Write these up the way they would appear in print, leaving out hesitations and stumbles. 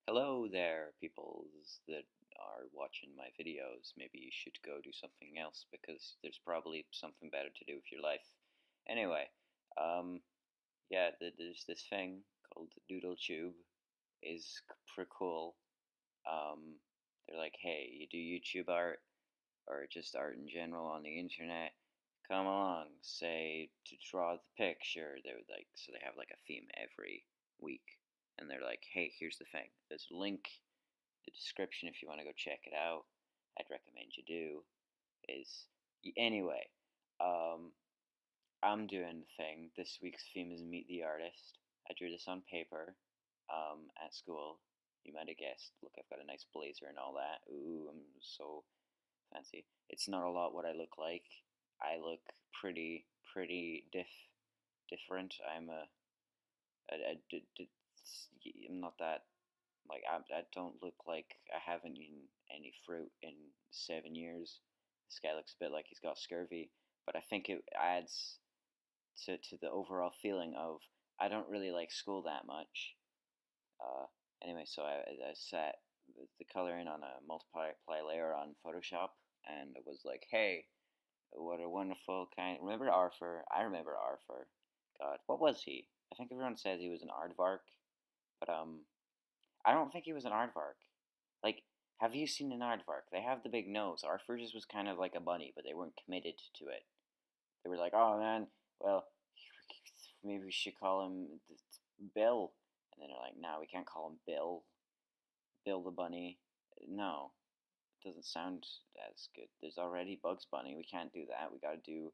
Hello there, peoples that are watching my videos. Maybe you should go do something else because there's probably something better to do with your life. Anyway, um, yeah, there's this thing called DoodleTube. Is pretty cool. Um, they're like, hey, you do YouTube art or just art in general on the internet? Come along, say to draw the picture. They're like, so they have like a theme every week, and they're like, hey, here's the thing. There's a link the description if you want to go check it out. I'd recommend you do. Is anyway, um, I'm doing the thing. This week's theme is Meet the Artist. I drew this on paper at school. You might have guessed. Look, I've got a nice blazer and all that. Ooh, I'm so fancy. It's not a lot what I look like. I look pretty different. I'm not that like I don't look like I haven't eaten any fruit in 7 years. This guy looks a bit like he's got scurvy, but I think it adds to the overall feeling of I don't really like school that much. Uh, anyway, so I set the color in on a multiply layer on Photoshop, and it was like, hey, what a wonderful kind. Remember Arthur? I remember Arthur. God, what was he? I think everyone says he was an aardvark, but I don't think he was an aardvark. Like, have you seen an aardvark? They have the big nose. Arthur's was kind of like a bunny, but they weren't committed to it. They were like, oh man, well, maybe we should call him Bill. And then they're like, no, we can't call him Bill. Bill the bunny. No, it doesn't sound as good. There's already Bugs Bunny. We can't do that. We gotta do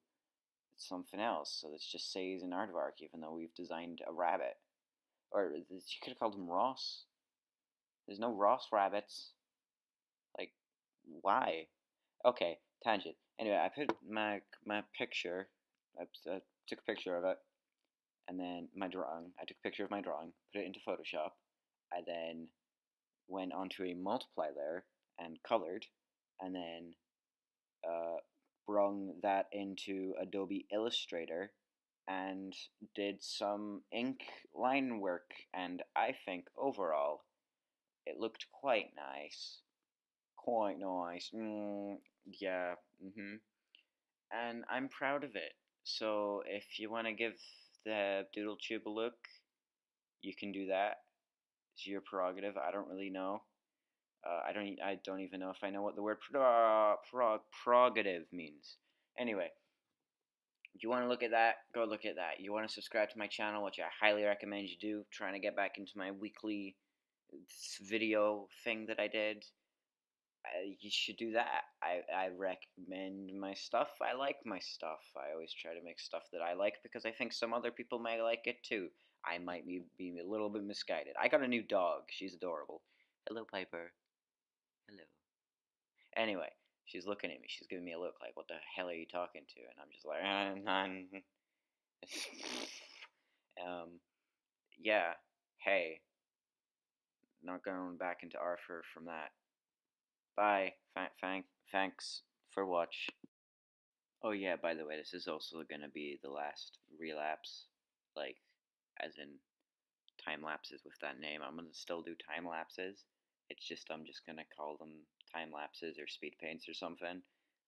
something else. So let's just say he's an aardvark, even though we've designed a rabbit. Or you could have called him Ross. There's no Ross rabbits. Like, why? Okay, tangent. Anyway, I put my picture. I took a picture of it, and then my drawing. I took a picture of my drawing, put it into Photoshop. I then went onto a multiply layer and colored, and then uh, brung that into Adobe Illustrator and did some ink line work, and I think overall it looked quite nice. Quite nice. Yeah. And I'm proud of it. So if you want to give the Doodle Tube a look, you can do that. It's your prerogative. I don't really know. I don't even know if I know what the word prerogative means. Anyway, if you want to look at that, go look at that. You want to subscribe to my channel, which I highly recommend you do. Trying to get back into my weekly video thing that I did. You should do that. I recommend my stuff. I like my stuff. I always try to make stuff that I like because I think some other people might like it too. I might be a little bit misguided. I got a new dog. She's adorable. Hello, Piper. Hello. Anyway, she's looking at me. She's giving me a look like, what the hell are you talking to? And I'm just like, yeah. Hey, not going back into Arthur from that. Bye. Thanks for watch. Oh yeah, by the way, this is also gonna be the last relapse, like, as in time lapses with that name. I'm gonna still do time lapses. It's just I'm just gonna call them time lapses or speed paints or something,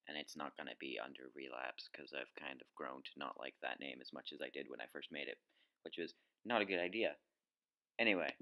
and it's not gonna be under relapse because I've kind of grown to not like that name as much as I did when I first made it, which was not a good idea. Anyway,